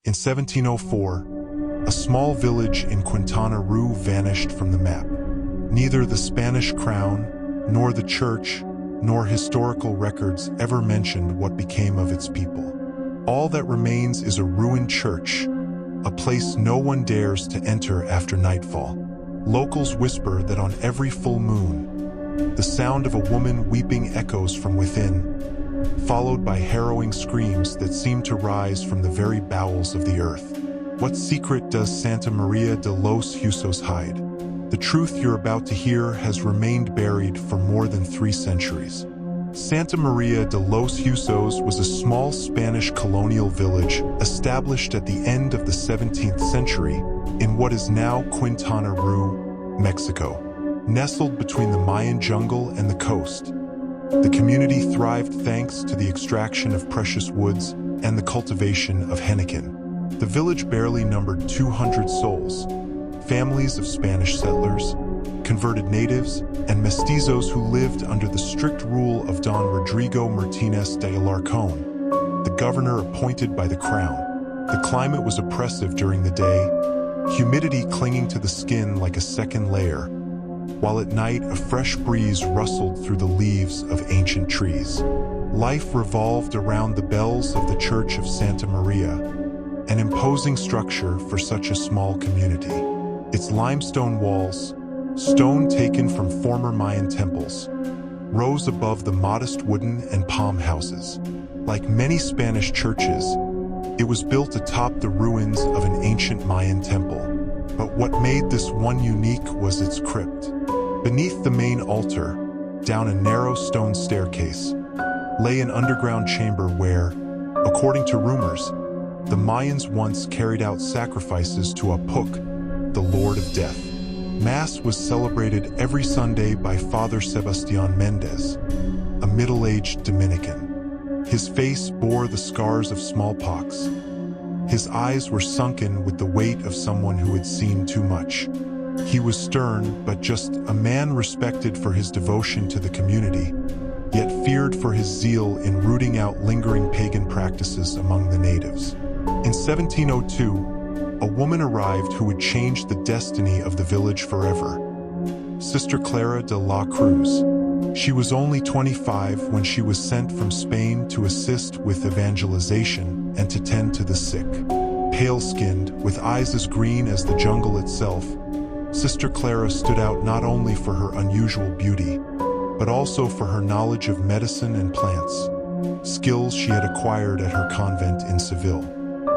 In 1704, a small village in Quintana vanished from the map. Neither the Spanish crown, nor the church, nor historical records ever mentioned what became of its people. All that remains is a ruined church, a place no one dares to enter after nightfall. Locals whisper that on every full moon, the sound of a woman weeping echoes from within, followed by harrowing screams that seem to rise from the very bowels of the earth. What secret does Santa María de los Huesos hide? The truth you're about to hear has remained buried for more than 3 centuries. Santa María de los Huesos was a small Spanish colonial village established at the end of the 17th century in what is now Quintana Roo, Mexico. Nestled between the Mayan jungle and the coast, the community thrived thanks to the extraction of precious woods and the cultivation of henequen. The village barely numbered 200 souls, families of Spanish settlers, converted natives, and mestizos who lived under the strict rule of Don Rodrigo Martínez de Alarcón, the governor appointed by the crown. The climate was oppressive during the day, humidity clinging to the skin like a second layer, while at night a fresh breeze rustled through the leaves of ancient trees. Life revolved around the bells of the Church of Santa Maria, an imposing structure for such a small community. Its limestone walls, stone taken from former Mayan temples, rose above the modest wooden and palm houses. Like many Spanish churches, it was built atop the ruins of an ancient Mayan temple. But what made this one unique was its crypt. Beneath the main altar, down a narrow stone staircase, lay an underground chamber where, according to rumors, the Mayans once carried out sacrifices to Apuk, the Lord of Death. Mass was celebrated every Sunday by Father Sebastián Méndez, a middle-aged Dominican. His face bore the scars of smallpox. His eyes were sunken with the weight of someone who had seen too much. He was stern, but just a man respected for his devotion to the community, yet feared for his zeal in rooting out lingering pagan practices among the natives. In 1702, a woman arrived who would change the destiny of the village forever. Sister Clara de la Cruz. She was only 25 when she was sent from Spain to assist with evangelization and to tend to the sick. Pale-skinned, with eyes as green as the jungle itself, Sister Clara stood out not only for her unusual beauty, but also for her knowledge of medicine and plants, skills she had acquired at her convent in Seville.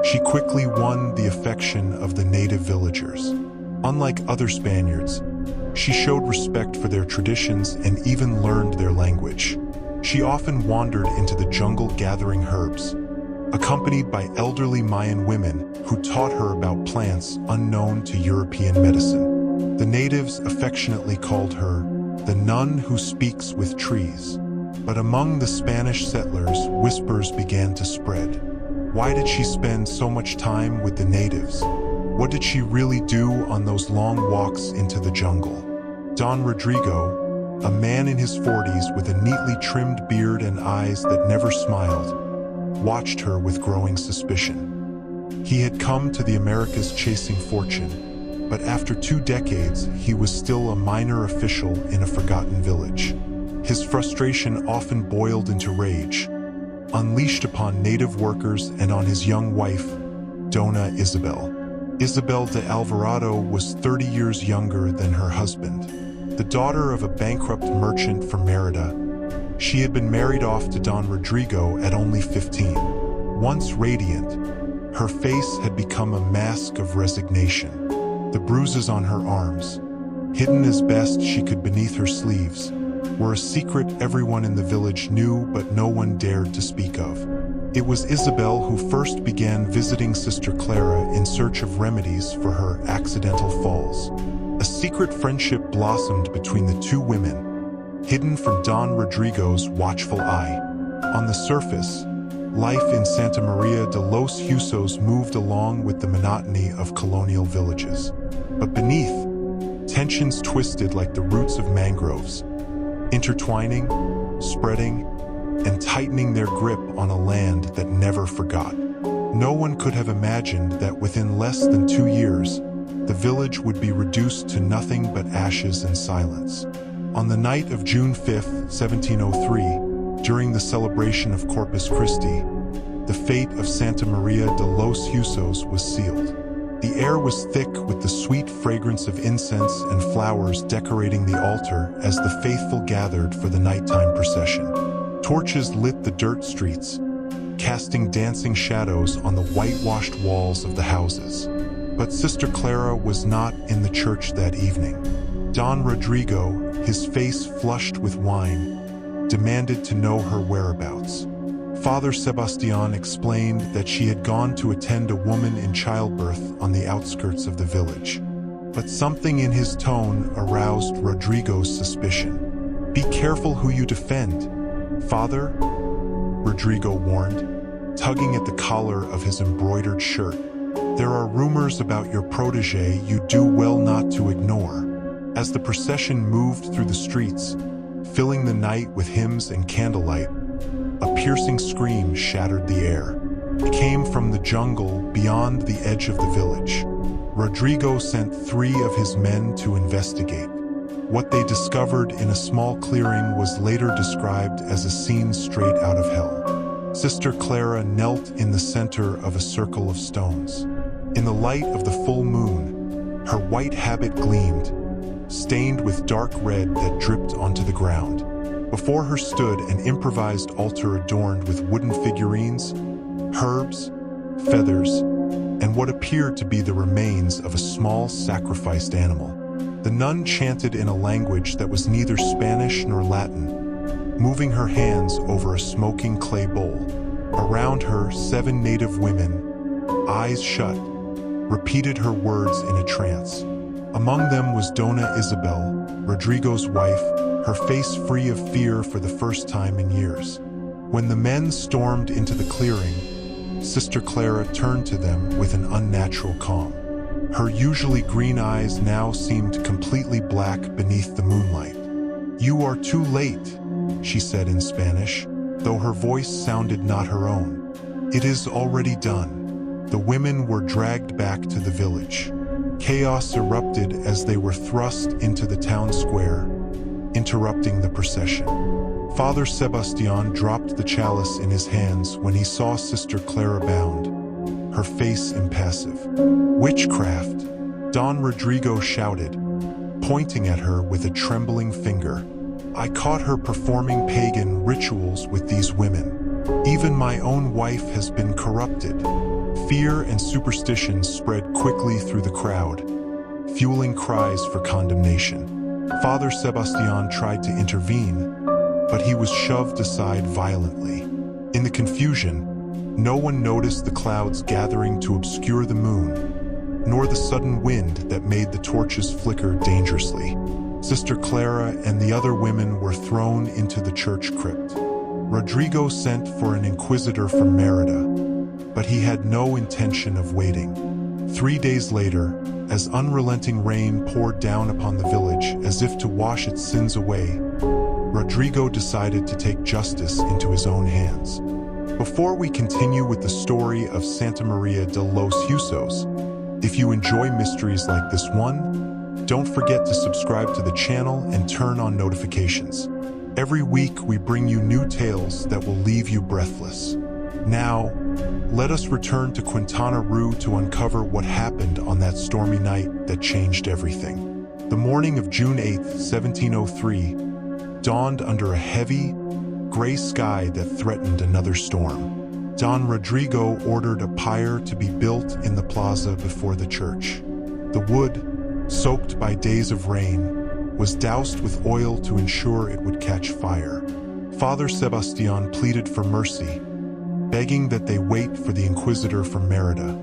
She quickly won the affection of the native villagers. Unlike other Spaniards, she showed respect for their traditions and even learned their language. She often wandered into the jungle gathering herbs, accompanied by elderly Mayan women who taught her about plants unknown to European medicine. The natives affectionately called her the nun who speaks with trees. But among the Spanish settlers, whispers began to spread. Why did she spend so much time with the natives? What did she really do on those long walks into the jungle? Don Rodrigo, a man in his 40s with a neatly trimmed beard and eyes that never smiled, watched her with growing suspicion. He had come to the Americas chasing fortune, but after 2 decades, he was still a minor official in a forgotten village. His frustration often boiled into rage, unleashed upon native workers and on his young wife, Dona Isabel. Isabel de Alvarado was 30 years younger than her husband. The daughter of a bankrupt merchant from Merida, she had been married off to Don Rodrigo at only 15. Once radiant, her face had become a mask of resignation. The bruises on her arms, hidden as best she could beneath her sleeves, were a secret everyone in the village knew but no one dared to speak of. It was Isabel who first began visiting Sister Clara in search of remedies for her accidental falls. A secret friendship blossomed between the 2 women, hidden from Don Rodrigo's watchful eye. On the surface, life in Santa María de los Huesos moved along with the monotony of colonial villages. But beneath, tensions twisted like the roots of mangroves, intertwining, spreading, and tightening their grip on a land that never forgot. No one could have imagined that within less than 2 years, the village would be reduced to nothing but ashes and silence. On the night of June 5, 1703, during the celebration of Corpus Christi, the fate of Santa Maria de los Huesos was sealed. The air was thick with the sweet fragrance of incense and flowers decorating the altar as the faithful gathered for the nighttime procession. Torches lit the dirt streets, casting dancing shadows on the whitewashed walls of the houses. But Sister Clara was not in the church that evening. Don Rodrigo, his face flushed with wine, demanded to know her whereabouts. Father Sebastian explained that she had gone to attend a woman in childbirth on the outskirts of the village. But something in his tone aroused Rodrigo's suspicion. "Be careful who you defend, Father," Rodrigo warned, tugging at the collar of his embroidered shirt. "There are rumors about your protege you do well not to ignore." As the procession moved through the streets, filling the night with hymns and candlelight, a piercing scream shattered the air. It came from the jungle beyond the edge of the village. Rodrigo sent 3 of his men to investigate. What they discovered in a small clearing was later described as a scene straight out of hell. Sister Clara knelt in the center of a circle of stones. In the light of the full moon, her white habit gleamed, stained with dark red that dripped onto the ground. Before her stood an improvised altar adorned with wooden figurines, herbs, feathers, and what appeared to be the remains of a small sacrificed animal. The nun chanted in a language that was neither Spanish nor Latin, moving her hands over a smoking clay bowl. Around her, 7 native women, eyes shut, repeated her words in a trance. Among them was Dona Isabel, Rodrigo's wife, her face free of fear for the first time in years. When the men stormed into the clearing, Sister Clara turned to them with an unnatural calm. Her usually green eyes now seemed completely black beneath the moonlight. "You are too late," she said in Spanish, though her voice sounded not her own. "It is already done." The women were dragged back to the village. Chaos erupted as they were thrust into the town square, interrupting the procession. Father Sebastian dropped the chalice in his hands when he saw Sister Clara bound, her face impassive. "Witchcraft!" Don Rodrigo shouted, pointing at her with a trembling finger. "I caught her performing pagan rituals with these women. Even my own wife has been corrupted." Fear and superstition spread quickly through the crowd, fueling cries for condemnation. Father Sebastian tried to intervene, but he was shoved aside violently. In the confusion, no one noticed the clouds gathering to obscure the moon, nor the sudden wind that made the torches flicker dangerously. Sister Clara and the other women were thrown into the church crypt. Rodrigo sent for an inquisitor from Merida, but he had no intention of waiting. 3 days later, as unrelenting rain poured down upon the village as if to wash its sins away, Rodrigo decided to take justice into his own hands. Before we continue with the story of Santa Maria de los Huesos, if you enjoy mysteries like this one, don't forget to subscribe to the channel and turn on notifications. Every week we bring you new tales that will leave you breathless. Now, let us return to Quintana Roo to uncover what happened on that stormy night that changed everything. The morning of June 8, 1703, dawned under a heavy, gray sky that threatened another storm. Don Rodrigo ordered a pyre to be built in the plaza before the church. The wood, soaked by days of rain, was doused with oil to ensure it would catch fire. Father Sebastian pleaded for mercy, begging that they wait for the inquisitor from Merida.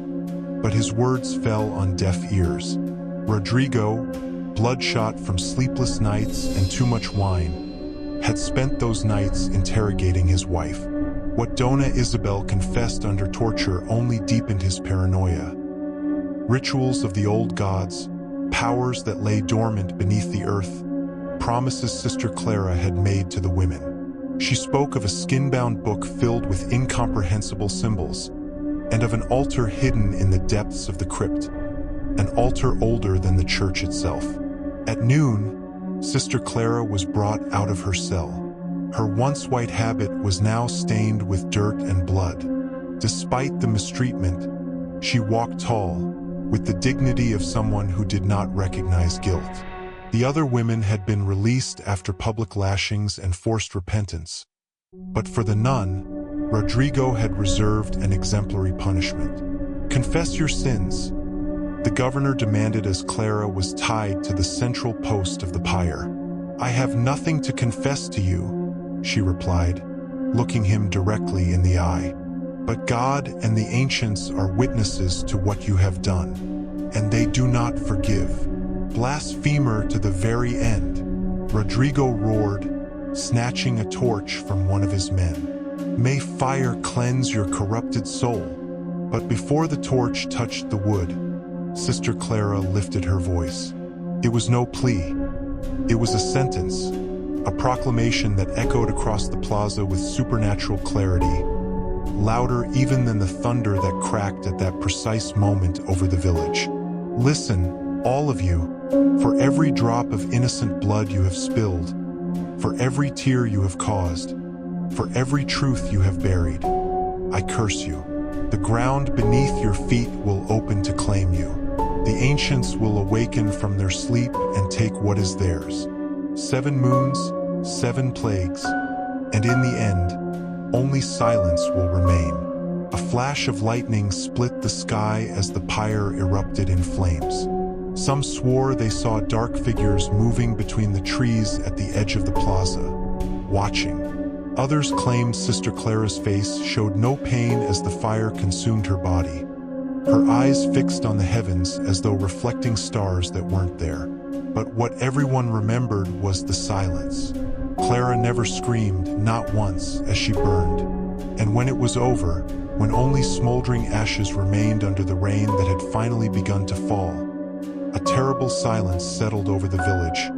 But his words fell on deaf ears. Rodrigo, bloodshot from sleepless nights and too much wine, had spent those nights interrogating his wife. What Dona Isabel confessed under torture only deepened his paranoia. Rituals of the old gods, powers that lay dormant beneath the earth, promises Sister Clara had made to the women. She spoke of a skin-bound book filled with incomprehensible symbols, and of an altar hidden in the depths of the crypt, an altar older than the church itself. At noon, Sister Clara was brought out of her cell. Her once white habit was now stained with dirt and blood. Despite the mistreatment, she walked tall, with the dignity of someone who did not recognize guilt. The other women had been released after public lashings and forced repentance. But for the nun, Rodrigo had reserved an exemplary punishment. Confess your sins, the governor demanded as Clara was tied to the central post of the pyre. I have nothing to confess to you, she replied, looking him directly in the eye. But God and the ancients are witnesses to what you have done, and they do not forgive. Blasphemer to the very end, Rodrigo roared, snatching a torch from one of his men. May fire cleanse your corrupted soul. But before the torch touched the wood, Sister Clara lifted her voice. It was no plea. It was a sentence, a proclamation that echoed across the plaza with supernatural clarity, louder even than the thunder that cracked at that precise moment over the village. Listen, all of you, for every drop of innocent blood you have spilled, for every tear you have caused, for every truth you have buried, I curse you. The ground beneath your feet will open to claim you. The ancients will awaken from their sleep and take what is theirs. 7 moons, 7 plagues, and in the end, only silence will remain. A flash of lightning split the sky as the pyre erupted in flames. Some swore they saw dark figures moving between the trees at the edge of the plaza, watching. Others claimed Sister Clara's face showed no pain as the fire consumed her body, her eyes fixed on the heavens as though reflecting stars that weren't there. But what everyone remembered was the silence. Clara never screamed, not once, as she burned. And when it was over, when only smoldering ashes remained under the rain that had finally begun to fall, a terrible silence settled over the village,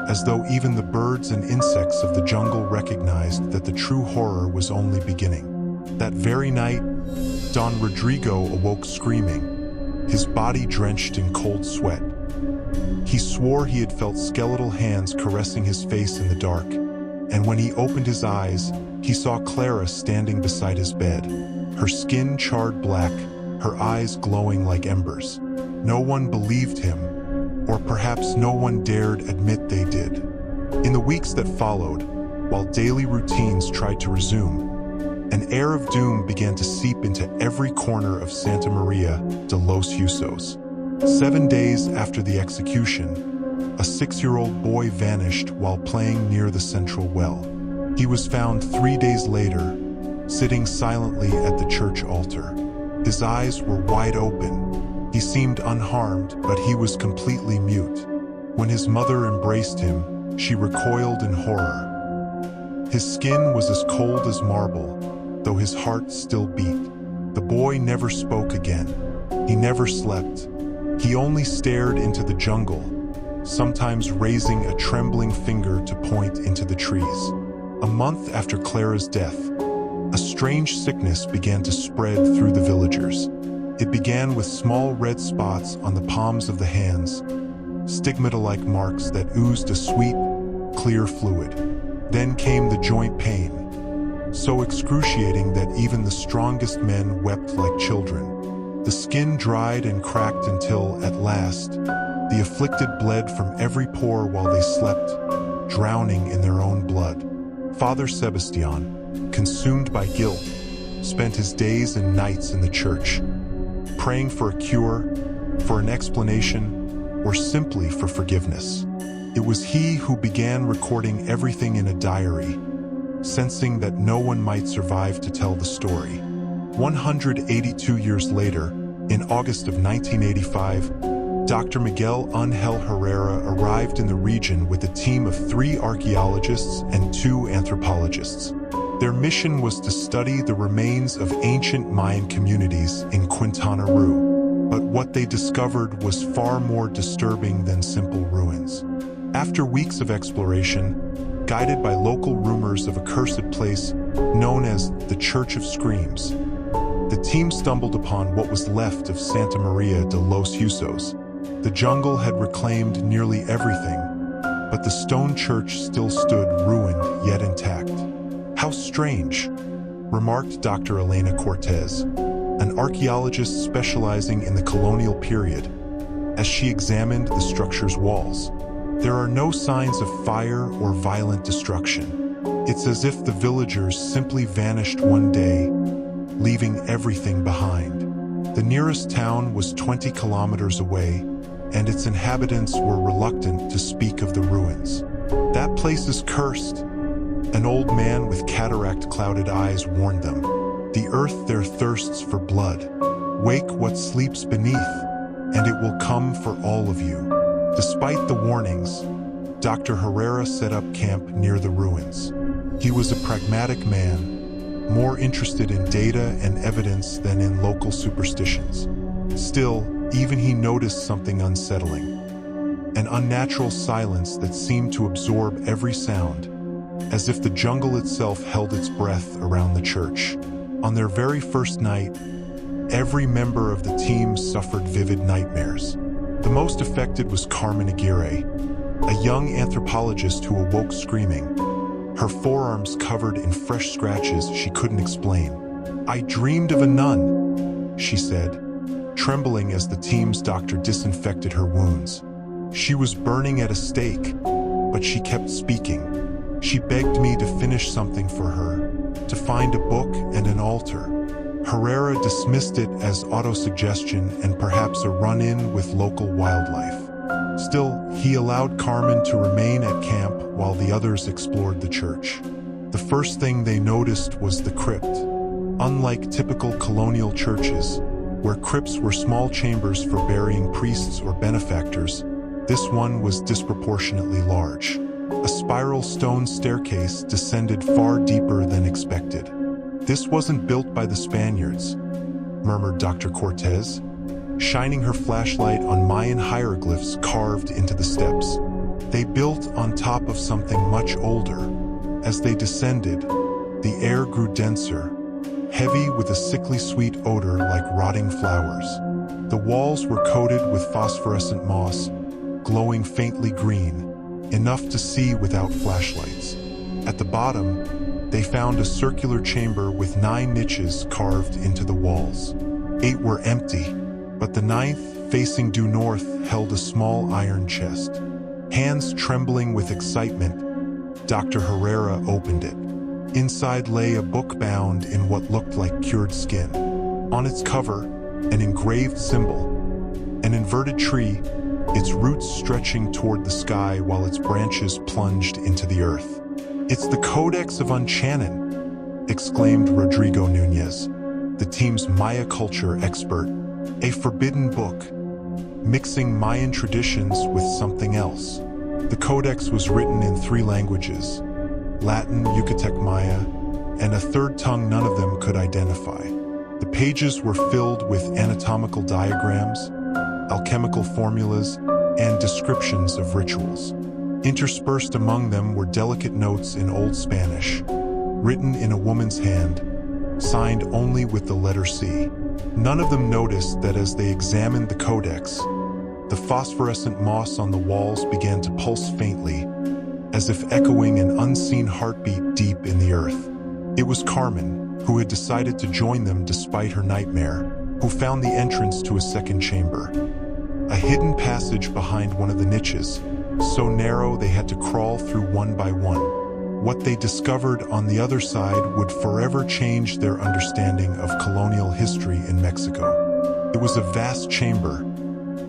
as though even the birds and insects of the jungle recognized that the true horror was only beginning. That very night, Don Rodrigo awoke screaming, his body drenched in cold sweat. He swore he had felt skeletal hands caressing his face in the dark, and when he opened his eyes, he saw Clara standing beside his bed, her skin charred black, her eyes glowing like embers. No one believed him, or perhaps no one dared admit they did. In the weeks that followed, while daily routines tried to resume, an air of doom began to seep into every corner of Santa María de los Huesos. 7 days after the execution, a 6-year-old boy vanished while playing near the central well. He was found 3 days later, sitting silently at the church altar. His eyes were wide open. He seemed unharmed, but he was completely mute. When his mother embraced him, she recoiled in horror. His skin was as cold as marble, though his heart still beat. The boy never spoke again. He never slept. He only stared into the jungle, sometimes raising a trembling finger to point into the trees. A month after Clara's death, a strange sickness began to spread through the villagers. It began with small red spots on the palms of the hands, stigmata-like marks that oozed a sweet, clear fluid. Then came the joint pain, so excruciating that even the strongest men wept like children. The skin dried and cracked until, at last, the afflicted bled from every pore while they slept, drowning in their own blood. Father Sebastian, consumed by guilt, spent his days and nights in the church, praying for a cure, for an explanation, or simply for forgiveness. It was he who began recording everything in a diary, sensing that no one might survive to tell the story. 182 years later, in August of 1985, Dr. Miguel Ángel Herrera arrived in the region with a team of 3 archaeologists and 2 anthropologists. Their mission was to study the remains of ancient Mayan communities in Quintana. But what they discovered was far more disturbing than simple ruins. After weeks of exploration, guided by local rumors of a cursed place known as the Church of Screams, The team stumbled upon what was left of Santa María de los Huesos. The jungle had reclaimed nearly everything, but the stone church still stood ruined yet intact. "How strange," remarked Dr. Elena Cortez, an archaeologist specializing in the colonial period, as she examined the structure's walls. "There are no signs of fire or violent destruction. It's as if the villagers simply vanished one day, leaving everything behind." The nearest town was 20 kilometers away, and its inhabitants were reluctant to speak of the ruins. "That place is cursed," an old man with cataract-clouded eyes warned them. "The earth there thirsts for blood. Wake what sleeps beneath, and it will come for all of you." Despite the warnings, Dr. Herrera set up camp near the ruins. He was a pragmatic man, more interested in data and evidence than in local superstitions. Still, even he noticed something unsettling, an unnatural silence that seemed to absorb every sound, as if the jungle itself held its breath around the church. On their very first night, every member of the team suffered vivid nightmares. The most affected was Carmen Aguirre, a young anthropologist who awoke screaming, her forearms covered in fresh scratches she couldn't explain. "I dreamed of a nun," she said, trembling as the team's doctor disinfected her wounds. "She was burning at a stake, but she kept speaking. She begged me to finish something for her, to find a book and an altar." Herrera dismissed it as autosuggestion and perhaps a run-in with local wildlife. Still, he allowed Carmen to remain at camp while the others explored the church. The first thing they noticed was the crypt. Unlike typical colonial churches, where crypts were small chambers for burying priests or benefactors, this one was disproportionately large. A spiral stone staircase descended far deeper than expected. "This wasn't built by the Spaniards," murmured Dr. Cortez, shining her flashlight on Mayan hieroglyphs carved into the steps. "They built on top of something much older." As they descended, the air grew denser, heavy with a sickly sweet odor like rotting flowers. The walls were coated with phosphorescent moss, glowing faintly green, enough to see without flashlights. At the bottom, they found a circular chamber with 9 niches carved into the walls. 8 were empty, but the 9th, facing due north, held a small iron chest. Hands trembling with excitement, Dr. Herrera opened it. Inside lay a book bound in what looked like cured skin. On its cover, an engraved symbol, an inverted tree, its roots stretching toward the sky while its branches plunged into the earth. "It's the Codex of Unchannon," exclaimed Rodrigo Núñez, the team's Maya culture expert. "A forbidden book, mixing Mayan traditions with something else." The Codex was written in 3 languages, Latin, Yucatec Maya, and a third tongue none of them could identify. The pages were filled with anatomical diagrams, alchemical formulas, and descriptions of rituals. Interspersed among them were delicate notes in Old Spanish, written in a woman's hand, signed only with the letter C. None of them noticed that as they examined the codex, the phosphorescent moss on the walls began to pulse faintly, as if echoing an unseen heartbeat deep in the earth. It was Carmen, who had decided to join them despite her nightmare, who found the entrance to a second chamber. A hidden passage behind one of the niches, so narrow they had to crawl through one by one. What they discovered on the other side would forever change their understanding of colonial history in Mexico. It was a vast chamber,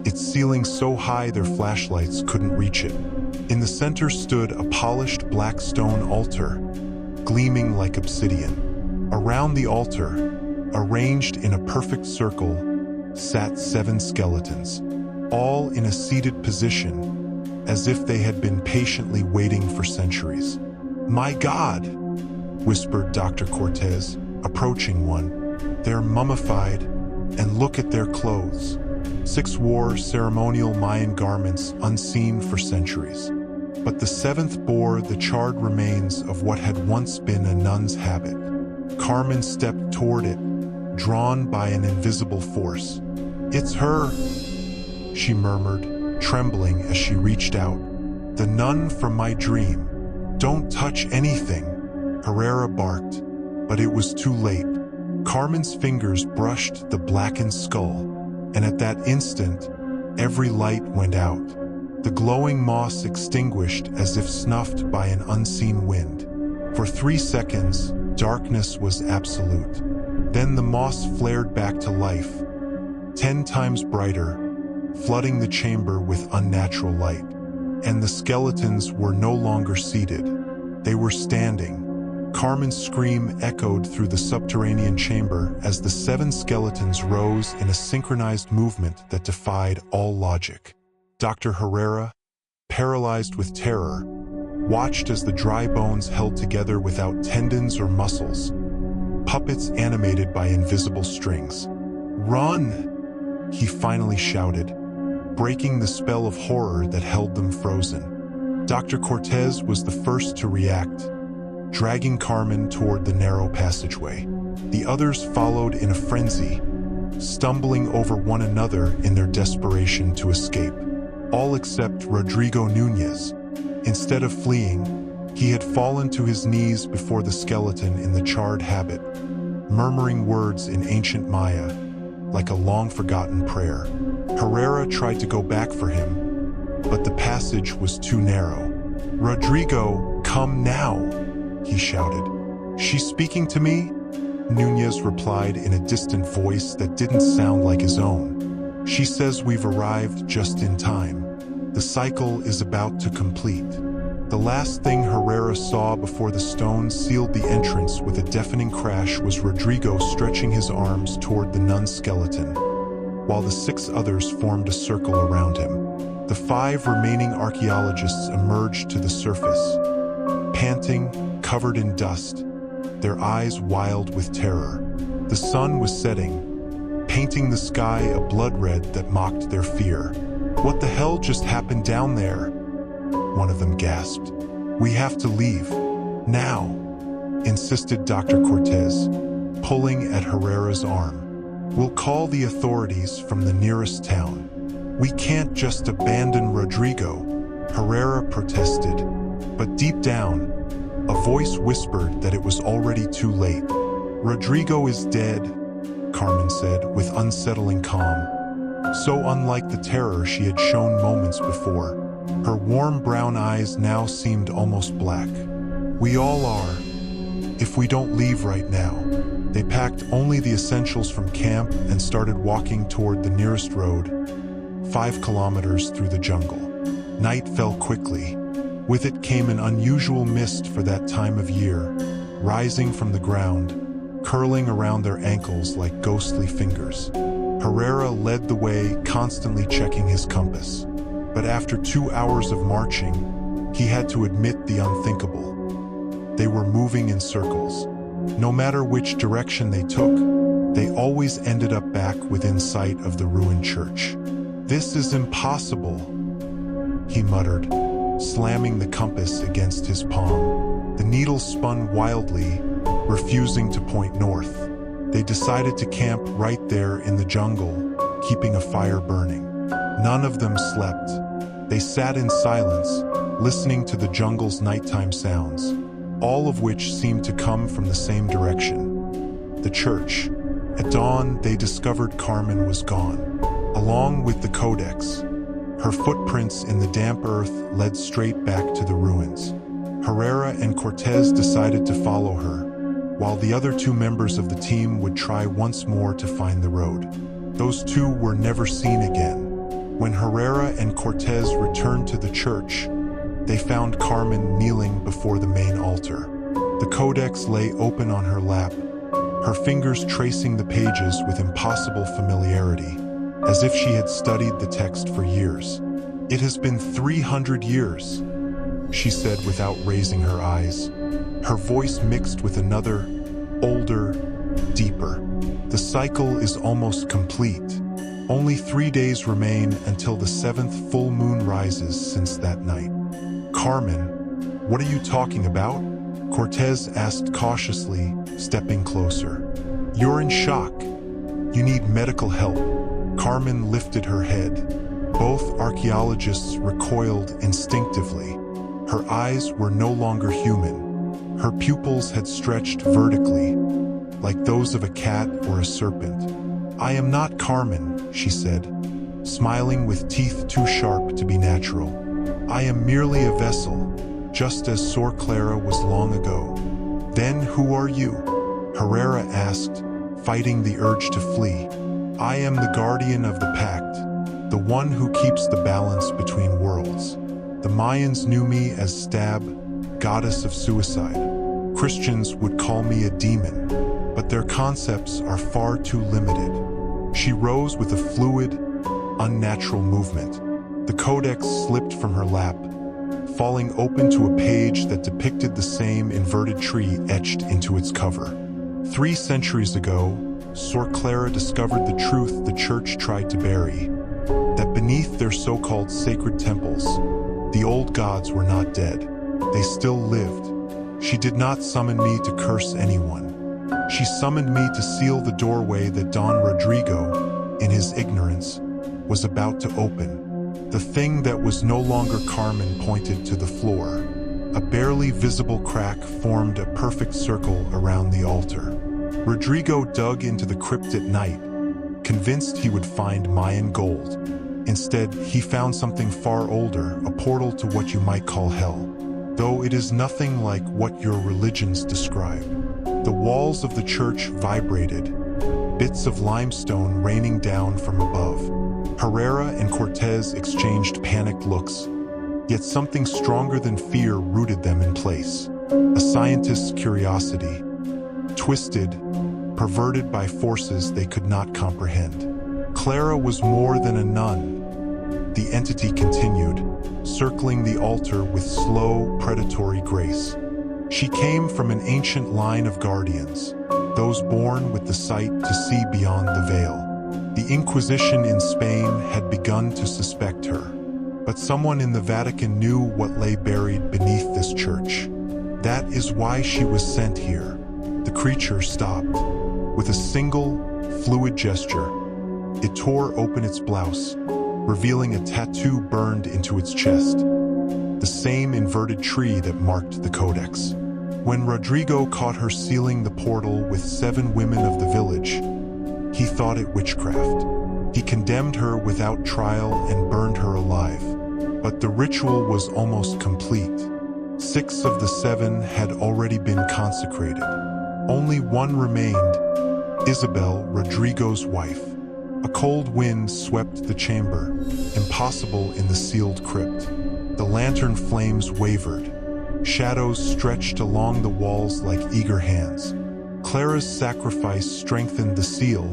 its ceiling so high their flashlights couldn't reach it. In the center stood a polished black stone altar, gleaming like obsidian. Around the altar, arranged in a perfect circle, sat 7 skeletons, all in a seated position, as if they had been patiently waiting for centuries. "My God," whispered Dr. Cortez, approaching one. "They're mummified, and look at their clothes." 6 wore ceremonial Mayan garments unseen for centuries. But the 7th bore the charred remains of what had once been a nun's habit. Carmen stepped toward it, drawn by an invisible force. "It's her," she murmured, trembling as she reached out. "The nun from my dream." "Don't touch anything," Herrera barked, but it was too late. Carmen's fingers brushed the blackened skull, and at that instant, every light went out. The glowing moss extinguished as if snuffed by an unseen wind. For 3 seconds, darkness was absolute. Then the moss flared back to life, 10 times brighter, flooding the chamber with unnatural light. And the skeletons were no longer seated. They were standing. Carmen's scream echoed through the subterranean chamber as the 7 skeletons rose in a synchronized movement that defied all logic. Dr. Herrera, paralyzed with terror, watched as the dry bones held together without tendons or muscles, puppets animated by invisible strings. "Run!" he finally shouted, breaking the spell of horror that held them frozen. Dr. Cortez was the first to react, dragging Carmen toward the narrow passageway. The others followed in a frenzy, stumbling over one another in their desperation to escape. All except Rodrigo Núñez. Instead of fleeing, he had fallen to his knees before the skeleton in the charred habit, murmuring words in ancient Maya, like a long-forgotten prayer. Herrera tried to go back for him, but the passage was too narrow. "Rodrigo, come now!" he shouted. "She's speaking to me?" Núñez replied in a distant voice that didn't sound like his own. "She says we've arrived just in time. The cycle is about to complete." The last thing Herrera saw before the stone sealed the entrance with a deafening crash was Rodrigo stretching his arms toward the nun skeleton, while the 6 others formed a circle around him. The 5 remaining archaeologists emerged to the surface, panting, covered in dust, their eyes wild with terror. The sun was setting, painting the sky a blood red that mocked their fear. "What the hell just happened down there?" one of them gasped. "We have to leave. Now," insisted Dr. Cortez, pulling at Herrera's arm. "We'll call the authorities from the nearest town." "We can't just abandon Rodrigo," Herrera protested. But deep down, a voice whispered that it was already too late. "Rodrigo is dead," Carmen said with unsettling calm, so unlike the terror she had shown moments before. Her warm brown eyes now seemed almost black. "We all are, if we don't leave right now." They packed only the essentials from camp and started walking toward the nearest road, 5 kilometers through the jungle. Night fell quickly. With it came an unusual mist for that time of year, rising from the ground, curling around their ankles like ghostly fingers. Herrera led the way, constantly checking his compass. But after 2 hours of marching, he had to admit the unthinkable. They were moving in circles. No matter which direction they took, they always ended up back within sight of the ruined church. "This is impossible," he muttered, slamming the compass against his palm. The needle spun wildly, refusing to point north. They decided to camp right there in the jungle, keeping a fire burning. None of them slept. They sat in silence, listening to the jungle's nighttime sounds, all of which seemed to come from the same direction: the church. At dawn, they discovered Carmen was gone, along with the codex. Her footprints in the damp earth led straight back to the ruins. Herrera and Cortez decided to follow her, while the other 2 members of the team would try once more to find the road. Those 2 were never seen again. When Herrera and Cortez returned to the church, they found Carmen kneeling before the main altar. The codex lay open on her lap, her fingers tracing the pages with impossible familiarity, as if she had studied the text for years. "It has been 300 years, she said without raising her eyes. Her voice mixed with another, older, deeper. "The cycle is almost complete. Only 3 days remain until the 7th full moon rises since that night." "Carmen, what are you talking about?" Cortez asked cautiously, stepping closer. You're in shock. You need medical help. Carmen lifted her head. Both archaeologists recoiled instinctively. Her eyes were no longer human. Her pupils had stretched vertically, like those of a cat or a serpent. I am not Carmen, she said, smiling with teeth too sharp to be natural. I am merely a vessel, just as Sister Clara was long ago. Then who are you? Herrera asked, fighting the urge to flee. I am the guardian of the pact, the one who keeps the balance between worlds. The Mayans knew me as Stab, goddess of suicide. Christians would call me a demon, but their concepts are far too limited. She rose with a fluid, unnatural movement. The codex slipped from her lap, falling open to a page that depicted the same inverted tree etched into its cover. 3 centuries ago, Sister Clara discovered the truth the church tried to bury, that beneath their so-called sacred temples, the old gods were not dead. They still lived. She did not summon me to curse anyone. She summoned me to seal the doorway that Don Rodrigo, in his ignorance, was about to open. The thing that was no longer Carmen pointed to the floor. A barely visible crack formed a perfect circle around the altar. Rodrigo dug into the crypt at night, convinced he would find Mayan gold. Instead, he found something far older, a portal to what you might call hell, though it is nothing like what your religions describe. The walls of the church vibrated, bits of limestone raining down from above. Herrera and Cortez exchanged panicked looks, yet something stronger than fear rooted them in place. A scientist's curiosity, twisted, perverted by forces they could not comprehend. Clara was more than a nun. The entity continued, circling the altar with slow, predatory grace. She came from an ancient line of guardians, those born with the sight to see beyond the veil. The Inquisition in Spain had begun to suspect her, but someone in the Vatican knew what lay buried beneath this church. That is why she was sent here. The creature stopped. With a single, fluid gesture, it tore open its blouse, revealing a tattoo burned into its chest, the same inverted tree that marked the codex. When Rodrigo caught her sealing the portal with 7 women of the village, he thought it witchcraft. He condemned her without trial and burned her alive. But the ritual was almost complete. 6 of the 7 had already been consecrated. Only one remained, Isabel, Rodrigo's wife. A cold wind swept the chamber, impossible in the sealed crypt. The lantern flames wavered. Shadows stretched along the walls like eager hands. Clara's sacrifice strengthened the seal,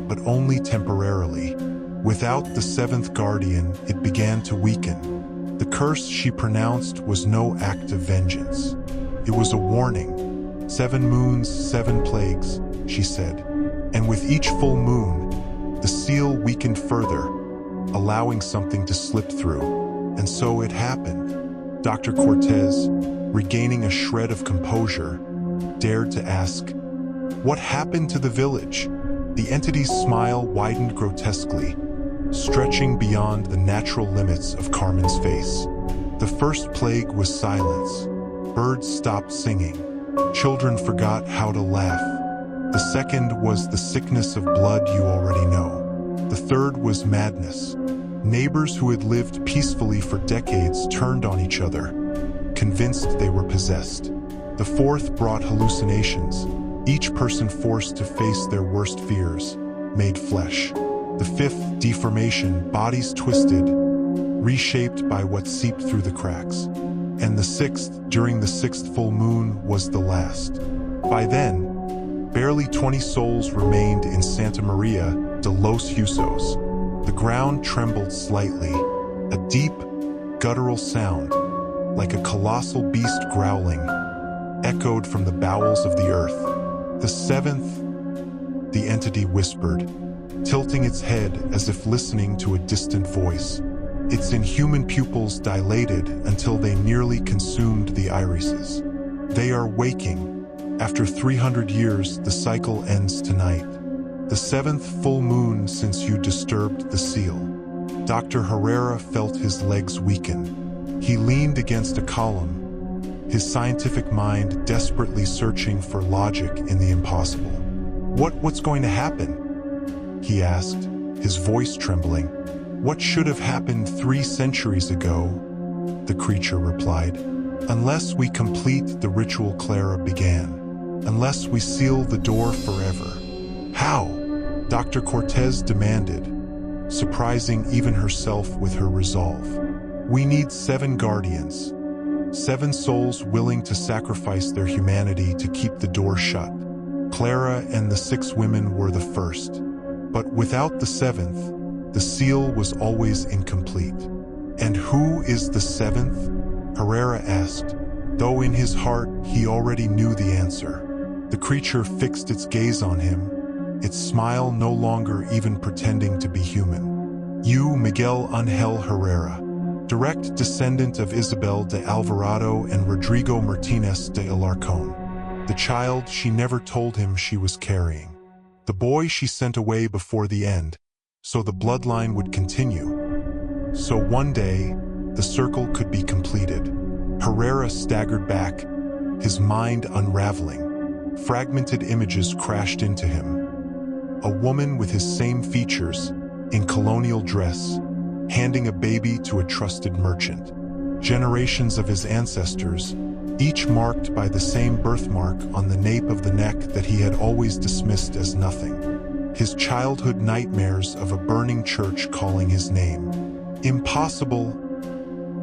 but only temporarily. Without the 7th guardian, it began to weaken. The curse she pronounced was no act of vengeance. It was a warning. 7 moons, 7 plagues, she said. And with each full moon, the seal weakened further, allowing something to slip through. And so it happened. Dr. Cortez, regaining a shred of composure, dared to ask, "What happened to the village?" The entity's smile widened grotesquely, stretching beyond the natural limits of Carmen's face. The first plague was silence. Birds stopped singing. Children forgot how to laugh. The second was the sickness of blood you already know. The third was madness. Neighbors who had lived peacefully for decades turned on each other, convinced they were possessed. The fourth brought hallucinations, each person forced to face their worst fears, made flesh. The fifth, deformation, bodies twisted, reshaped by what seeped through the cracks. And the sixth, during the 6th full moon, was the last. By then, barely 20 souls remained in Santa Maria de los Huesos. The ground trembled slightly, a deep, guttural sound, like a colossal beast growling, echoed from the bowels of the earth. The 7th, the entity whispered, tilting its head as if listening to a distant voice. Its inhuman pupils dilated until they nearly consumed the irises. "They are waking," After 300 years, the cycle ends tonight. The 7th full moon since you disturbed the seal. Dr. Herrera felt his legs weaken. He leaned against a column, his scientific mind desperately searching for logic in the impossible. What's going to happen? He asked, his voice trembling. What should have happened 3 centuries ago? The creature replied. Unless we complete the ritual Clara began. Unless we seal the door forever. How? Dr. Cortez demanded, surprising even herself with her resolve. We need 7 guardians. 7 souls willing to sacrifice their humanity to keep the door shut. Clara and the 6 women were the first. But without the 7th, the seal was always incomplete. And who is the 7th? Herrera asked, though in his heart he already knew the answer. The creature fixed its gaze on him, its smile no longer even pretending to be human. You, Miguel Ángel Herrera, direct descendant of Isabel de Alvarado and Rodrigo Martínez de Alarcón, the child she never told him she was carrying, the boy she sent away before the end, so the bloodline would continue. So one day, the circle could be completed. Herrera staggered back, his mind unraveling. Fragmented images crashed into him. A woman with his same features, in colonial dress, handing a baby to a trusted merchant. Generations of his ancestors, each marked by the same birthmark on the nape of the neck that he had always dismissed as nothing. His childhood nightmares of a burning church calling his name. Impossible,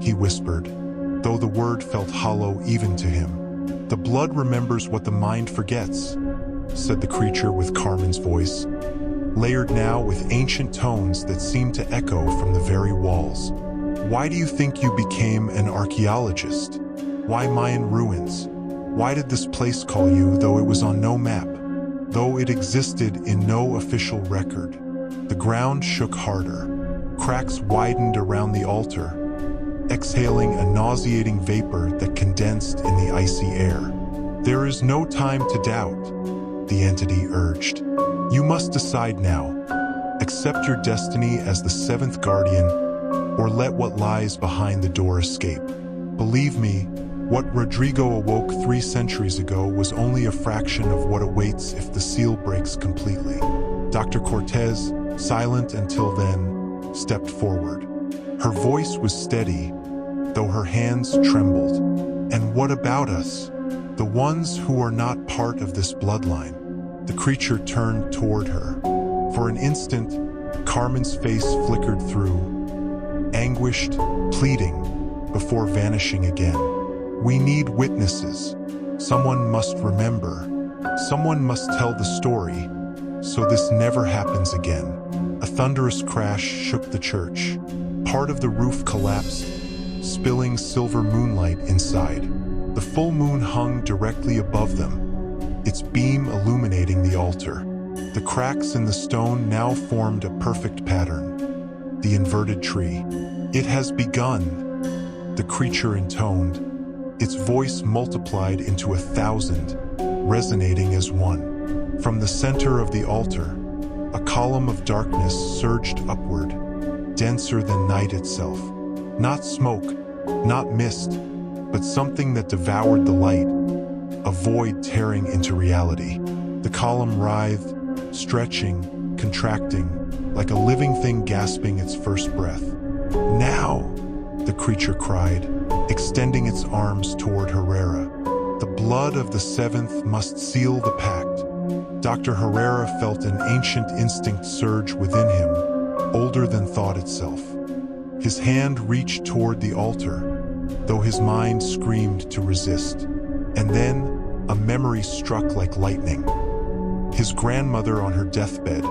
he whispered, though the word felt hollow even to him. The blood remembers what the mind forgets, said the creature with Carmen's voice, layered now with ancient tones that seemed to echo from the very walls. Why do you think you became an archaeologist? Why Mayan ruins? Why did this place call you though it was on no map, though it existed in no official record? The ground shook harder. Cracks widened around the altar, exhaling a nauseating vapor that condensed in the icy air. There is no time to doubt, the entity urged. You must decide now. Accept your destiny as the 7th guardian, or let what lies behind the door escape. Believe me, what Rodrigo awoke 3 centuries ago was only a fraction of what awaits if the seal breaks completely. Dr. Cortez, silent until then, stepped forward. Her voice was steady, though her hands trembled. And what about us? The ones who are not part of this bloodline. The creature turned toward her. For an instant, Carmen's face flickered through, anguished, pleading, before vanishing again. We need witnesses. Someone must remember. Someone must tell the story, so this never happens again. A thunderous crash shook the church. Part of the roof collapsed, spilling silver moonlight inside. The full moon hung directly above them, its beam illuminating the altar. The cracks in the stone now formed a perfect pattern. The inverted tree. It has begun, the creature intoned, its voice multiplied into 1,000, resonating as one. From the center of the altar, a column of darkness surged upward, denser than night itself. Not smoke, not mist, but something that devoured the light, a void tearing into reality. The column writhed, stretching, contracting, like a living thing gasping its first breath. Now, the creature cried, extending its arms toward Herrera. The blood of the 7th must seal the pact. Dr. Herrera felt an ancient instinct surge within him, older than thought itself. His hand reached toward the altar, though his mind screamed to resist. And then, a memory struck like lightning. His grandmother on her deathbed,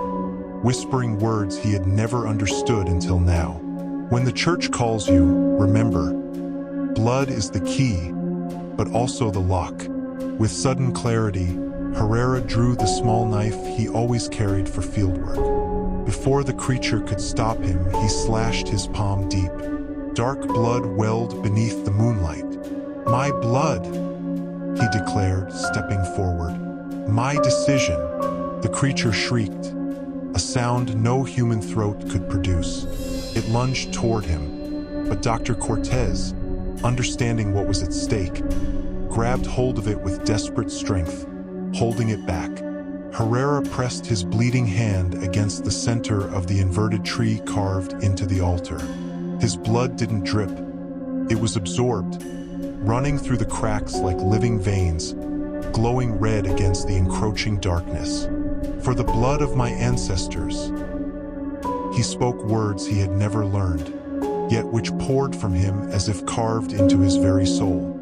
whispering words he had never understood until now. When the church calls you, remember, blood is the key, but also the lock. With sudden clarity, Herrera drew the small knife he always carried for fieldwork. Before the creature could stop him, he slashed his palm deep. Dark blood welled beneath the moonlight. My blood! he declared, stepping forward. "My decision," the creature shrieked, a sound no human throat could produce. It lunged toward him, but Dr. Cortez, understanding what was at stake, grabbed hold of it with desperate strength, holding it back. Herrera pressed his bleeding hand against the center of the inverted tree carved into the altar. His blood didn't drip. It was absorbed, running through the cracks like living veins, glowing red against the encroaching darkness. "For the blood of my ancestors." He spoke words he had never learned, yet which poured from him as if carved into his very soul.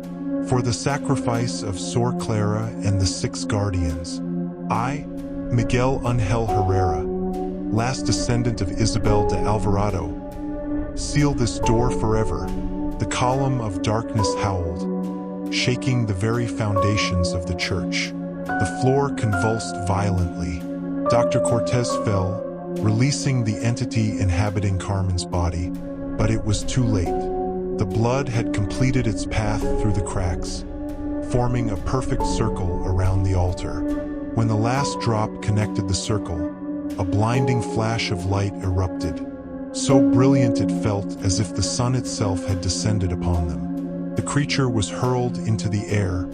"For the sacrifice of Sister Clara and the 6 guardians. I, Miguel Ángel Herrera, last descendant of Isabel de Alvarado, seal this door forever." The column of darkness howled, shaking the very foundations of the church. The floor convulsed violently. Dr. Cortez fell, releasing the entity inhabiting Carmen's body, but it was too late. The blood had completed its path through the cracks, forming a perfect circle around the altar. When the last drop connected the circle, a blinding flash of light erupted, so brilliant it felt as if the sun itself had descended upon them. The creature was hurled into the air,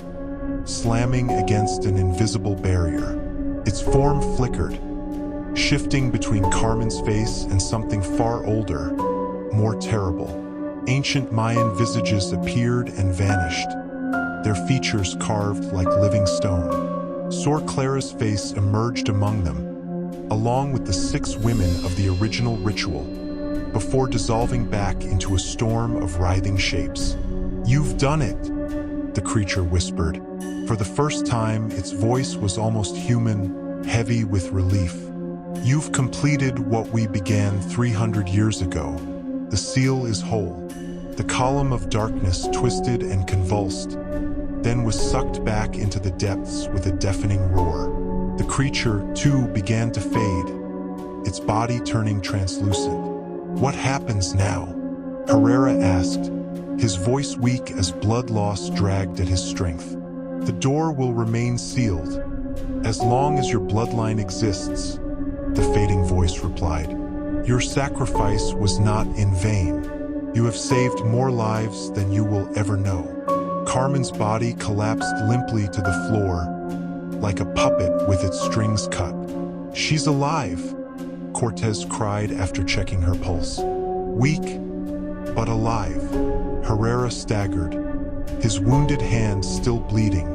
slamming against an invisible barrier. Its form flickered, shifting between Carmen's face and something far older, more terrible. Ancient Mayan visages appeared and vanished, their features carved like living stone. Sister Clara's face emerged among them, along with the 6 women of the original ritual, before dissolving back into a storm of writhing shapes. "You've done it," the creature whispered. For the first time, its voice was almost human, heavy with relief. "You've completed what we began 300 years ago. The seal is whole." The column of darkness twisted and convulsed, then was sucked back into the depths with a deafening roar. The creature, too, began to fade, its body turning translucent. "What happens now?" Herrera asked, his voice weak as blood loss dragged at his strength. "The door will remain sealed, as long as your bloodline exists," the fading voice replied. "Your sacrifice was not in vain. You have saved more lives than you will ever know." Carmen's body collapsed limply to the floor, like a puppet with its strings cut. "She's alive," Cortez cried after checking her pulse. "Weak, but alive." Herrera staggered, his wounded hand still bleeding,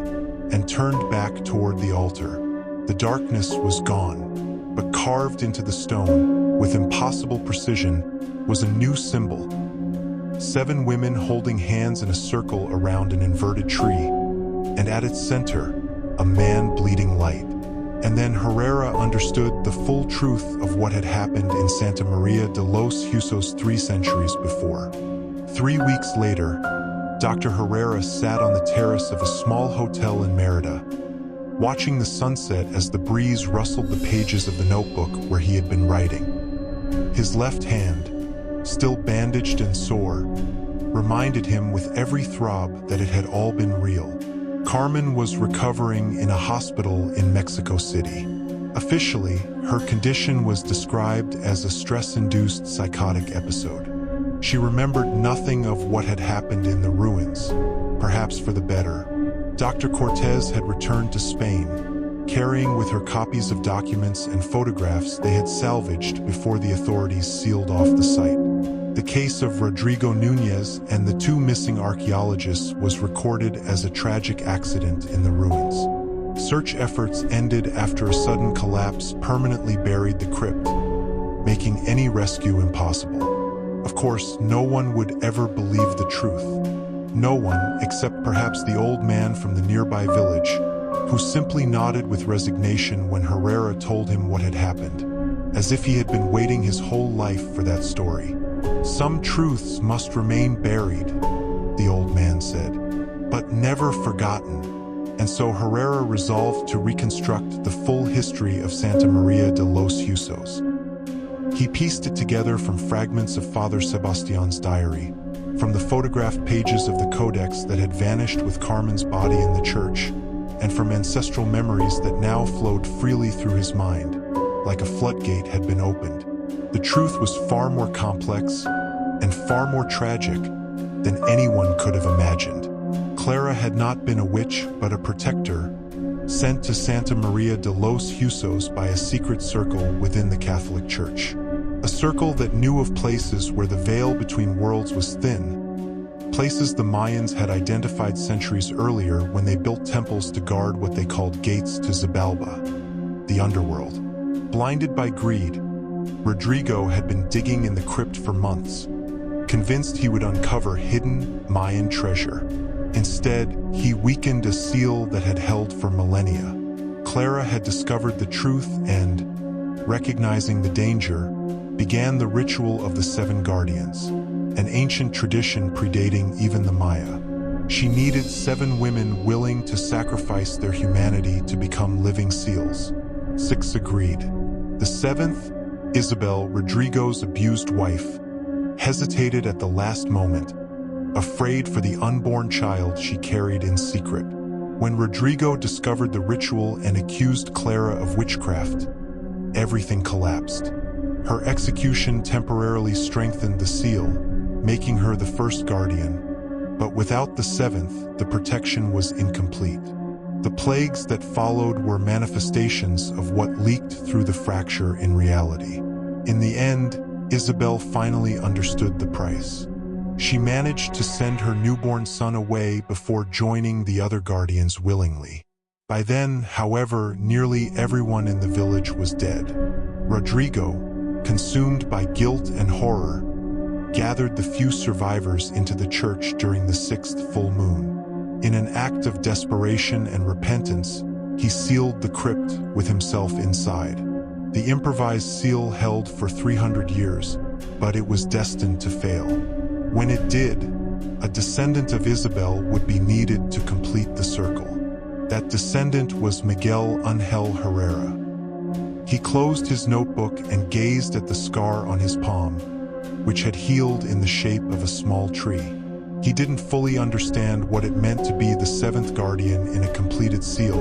and turned back toward the altar. The darkness was gone, but carved into the stone, with impossible precision, was a new symbol. 7 women holding hands in a circle around an inverted tree, and at its center, a man bleeding light. And then Herrera understood the full truth of what had happened in Santa María de los Huesos 3 centuries before. 3 weeks later, Dr. Herrera sat on the terrace of a small hotel in Mérida, watching the sunset as the breeze rustled the pages of the notebook where he had been writing. His left hand, still bandaged and sore, reminded him with every throb that it had all been real. Carmen was recovering in a hospital in Mexico City. Officially, her condition was described as a stress-induced psychotic episode. She remembered nothing of what had happened in the ruins, perhaps for the better. Dr. Cortez had returned to Spain, carrying with her copies of documents and photographs they had salvaged before the authorities sealed off the site. The case of Rodrigo Núñez and the 2 missing archaeologists was recorded as a tragic accident in the ruins. Search efforts ended after a sudden collapse permanently buried the crypt, making any rescue impossible. Of course, no one would ever believe the truth. No one, except perhaps the old man from the nearby village, who simply nodded with resignation when Herrera told him what had happened, as if he had been waiting his whole life for that story. "Some truths must remain buried," the old man said, "but never forgotten." And so Herrera resolved to reconstruct the full history of Santa María de los Huesos. He pieced it together from fragments of Father Sebastián's diary, from the photographed pages of the codex that had vanished with Carmen's body in the church, and from ancestral memories that now flowed freely through his mind, like a floodgate had been opened. The truth was far more complex and far more tragic than anyone could have imagined. Clara had not been a witch, but a protector, sent to Santa María de los Huesos by a secret circle within the Catholic Church. A circle that knew of places where the veil between worlds was thin, places the Mayans had identified centuries earlier when they built temples to guard what they called gates to Xibalba, the underworld. Blinded by greed, Rodrigo had been digging in the crypt for months, convinced he would uncover hidden Mayan treasure. Instead, he weakened a seal that had held for millennia. Clara had discovered the truth and, recognizing the danger, began the ritual of the Seven Guardians, an ancient tradition predating even the Maya. She needed 7 women willing to sacrifice their humanity to become living seals. 6 agreed. The 7th, Isabel, Rodrigo's abused wife, hesitated at the last moment, afraid for the unborn child she carried in secret. When Rodrigo discovered the ritual and accused Clara of witchcraft, everything collapsed. Her execution temporarily strengthened the seal, making her the first guardian, but without the 7th, the protection was incomplete. The plagues that followed were manifestations of what leaked through the fracture in reality. In the end, Isabel finally understood the price. She managed to send her newborn son away before joining the other guardians willingly. By then, however, nearly everyone in the village was dead. Rodrigo, consumed by guilt and horror, gathered the few survivors into the church during the 6th full moon. In an act of desperation and repentance, he sealed the crypt with himself inside. The improvised seal held for 300 years, but it was destined to fail. When it did, a descendant of Isabel would be needed to complete the circle. That descendant was Miguel Ángel Herrera. He closed his notebook and gazed at the scar on his palm, which had healed in the shape of a small tree. He didn't fully understand what it meant to be the 7th guardian in a completed seal,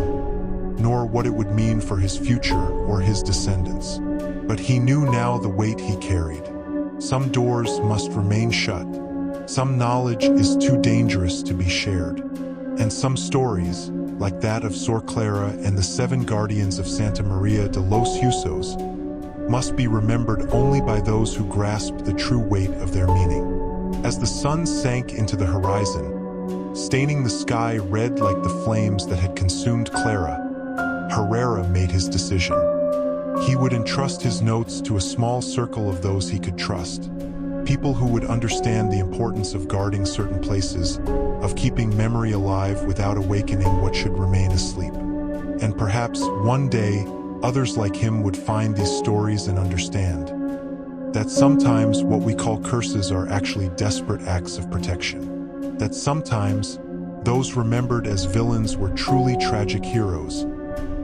nor what it would mean for his future or his descendants. But he knew now the weight he carried. Some doors must remain shut. Some knowledge is too dangerous to be shared. And some stories, like that of Sor Clara and the 7 guardians of Santa María de los Huesos, must be remembered only by those who grasp the true weight of their meaning. As the sun sank into the horizon, staining the sky red like the flames that had consumed Clara, Herrera made his decision. He would entrust his notes to a small circle of those he could trust, people who would understand the importance of guarding certain places, of keeping memory alive without awakening what should remain asleep. And perhaps one day, others like him would find these stories and understand that sometimes what we call curses are actually desperate acts of protection. That sometimes those remembered as villains were truly tragic heroes,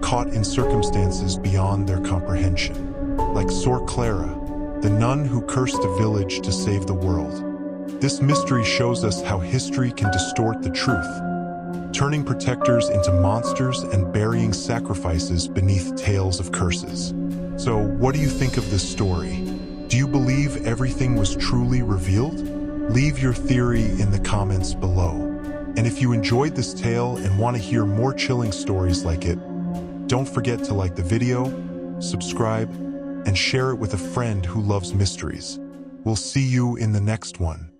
caught in circumstances beyond their comprehension. Like Sor Clara, the nun who cursed a village to save the world. This mystery shows us how history can distort the truth, turning protectors into monsters and burying sacrifices beneath tales of curses. So, what do you think of this story? Do you believe everything was truly revealed? Leave your theory in the comments below. And if you enjoyed this tale and want to hear more chilling stories like it, don't forget to like the video, subscribe, and share it with a friend who loves mysteries. We'll see you in the next one.